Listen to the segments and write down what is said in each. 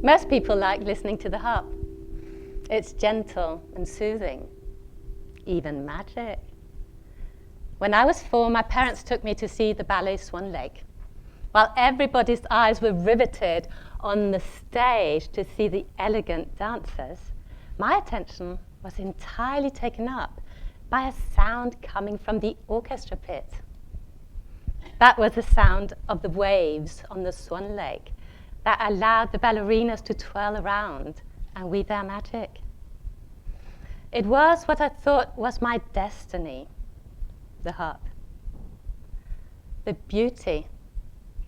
Most people like listening to the harp. It's gentle and soothing, even magic. When I was 4, my parents took me to see the ballet Swan Lake. While everybody's eyes were riveted on the stage to see the elegant dancers, my attention was entirely taken up by a sound coming from the orchestra pit. That was the sound of the waves on the Swan Lake that allowed the ballerinas to twirl around and weave their magic. It was what I thought was my destiny, the harp. The beauty,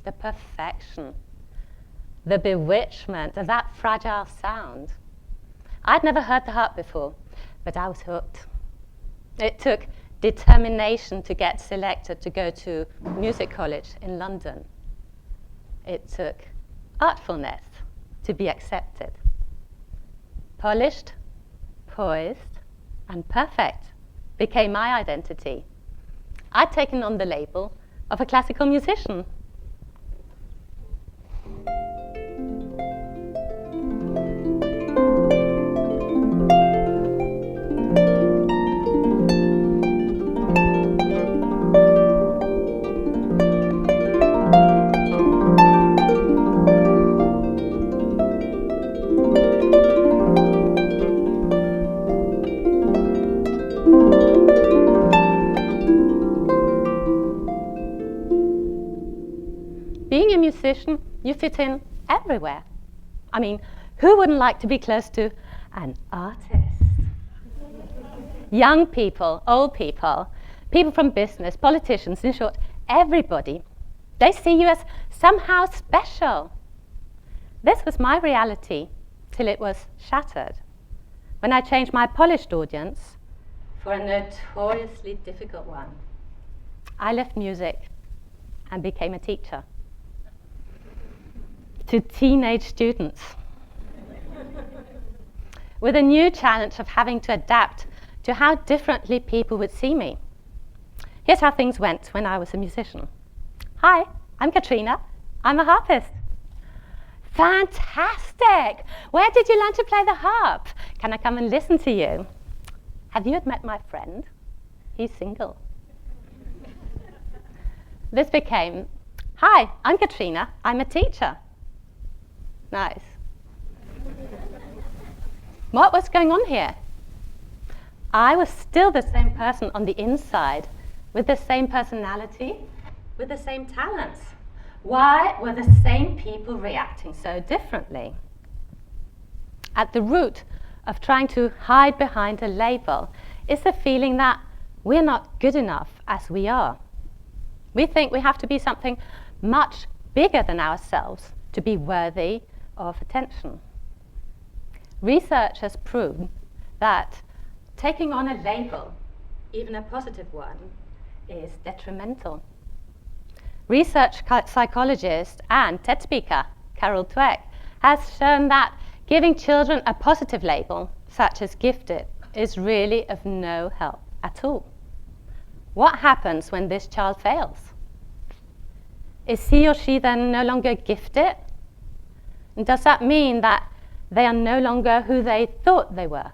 the perfection, the bewitchment of that fragile sound. I'd never heard the harp before, but I was hooked. It took determination to get selected to go to music college in London. It took artfulness to be accepted. Polished, poised, and perfect became my identity. I'd taken on the label of a classical musician. Being a musician, you fit in everywhere. I mean, who wouldn't like to be close to an artist? Young people, old people, people from business, politicians, in short, everybody. They see you as somehow special. This was my reality till it was shattered when I changed my polished audience for a notoriously difficult one. I left music and became a teacher to teenage students with a new challenge of having to adapt to how differently people would see me. Here's how things went when I was a musician. Hi, I'm Katrine. I'm a harpist. Fantastic! Where did you learn to play the harp? Can I come and listen to you? Have you met my friend? He's single. This became, hi, I'm Katrine. I'm a teacher. Nice. What was going on here? I was still the same person on the inside, with the same personality, with the same talents. Why were the same people reacting so differently? At the root of trying to hide behind a label is the feeling that we're not good enough as we are. We think we have to be something much bigger than ourselves to be worthy of attention. Research has proved that taking on a label, even a positive one, is detrimental. Research psychologist and TED speaker Carol Dweck has shown that giving children a positive label, such as gifted, is really of no help at all. What happens when this child fails? Is he or she then no longer gifted? And does that mean that they are no longer who they thought they were?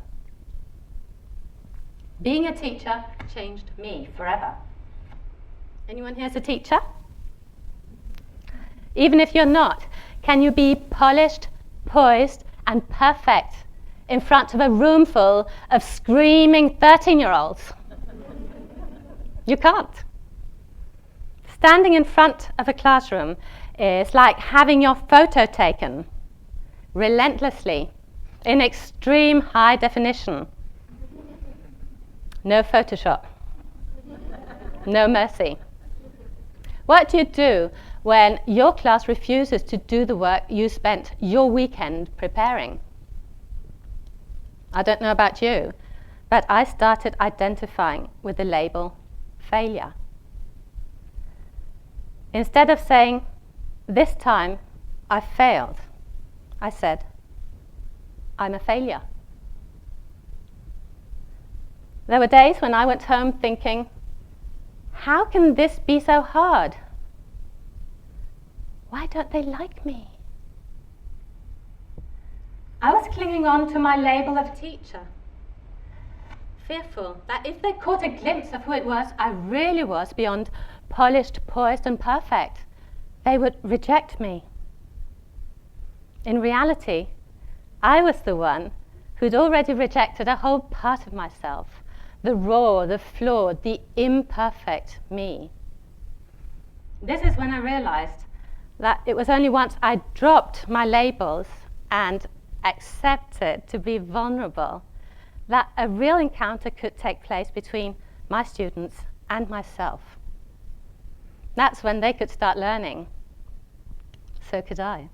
Being a teacher changed me forever. Anyone here is a teacher? Even if you're not, can you be polished, poised, and perfect in front of a room full of screaming 13-year-olds? You can't. Standing in front of a classroom is like having your photo taken relentlessly in extreme high definition. No Photoshop. No mercy. What do you do when your class refuses to do the work you spent your weekend preparing? I don't know about you, but I started identifying with the label failure. Instead of saying, this time I failed, I said, I'm a failure. There were days when I went home thinking, how can this be so hard? Why don't they like me? I was clinging on to my label of teacher, fearful that if they caught a glimpse of who it was I really was beyond polished, poised and perfect, they would reject me. In reality, I was the one who'd already rejected a whole part of myself, the raw, the flawed, the imperfect me. This is when I realized that it was only once I dropped my labels and accepted to be vulnerable that a real encounter could take place between my students and myself. That's when they could start learning. So could I.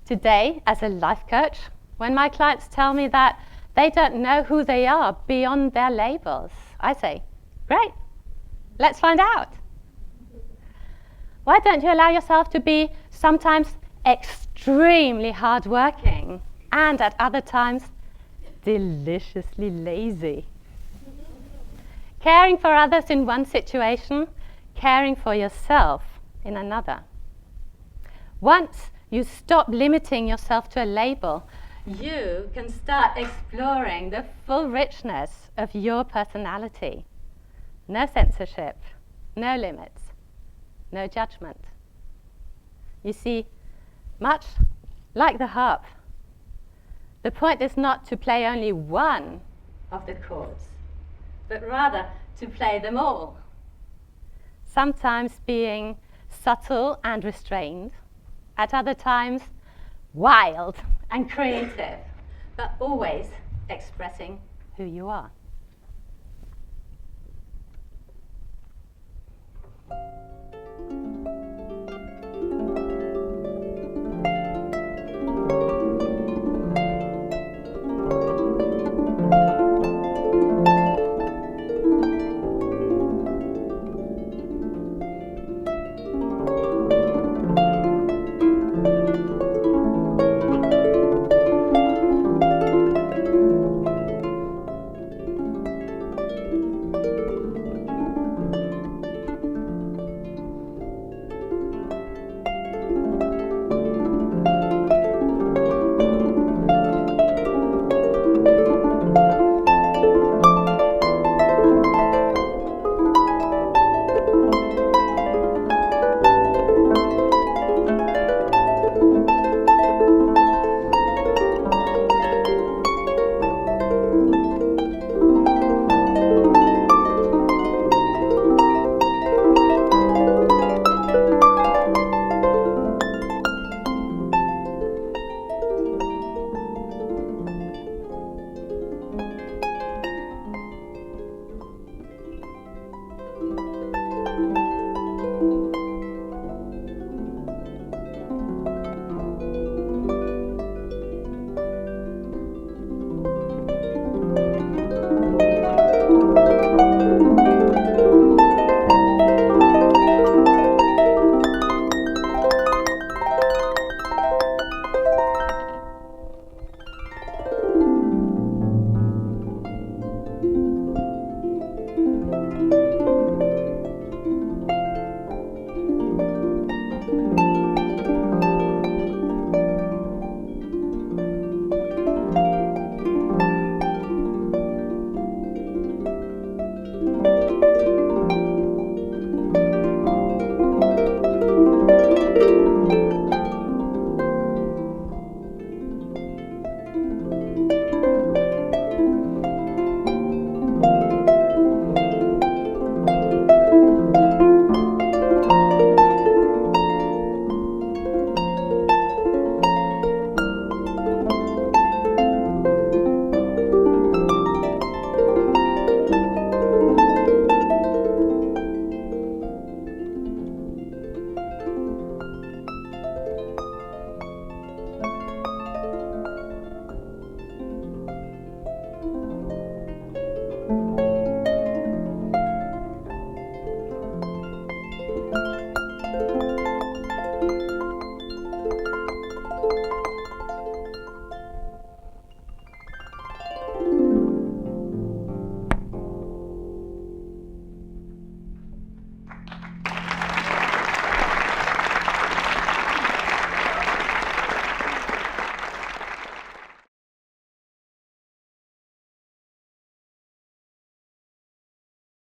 Today, as a life coach, when my clients tell me that they don't know who they are beyond their labels, I say, great, let's find out. Why don't you allow yourself to be sometimes extremely hardworking and at other times deliciously lazy? Caring for others in one situation, caring for yourself in another. Once you stop limiting yourself to a label, you can start exploring the full richness of your personality. No censorship, no limits, no judgment. You see, much like the harp, the point is not to play only one of the chords, but rather to play them all. Sometimes being subtle and restrained, at other times wild and creative, but always expressing who you are.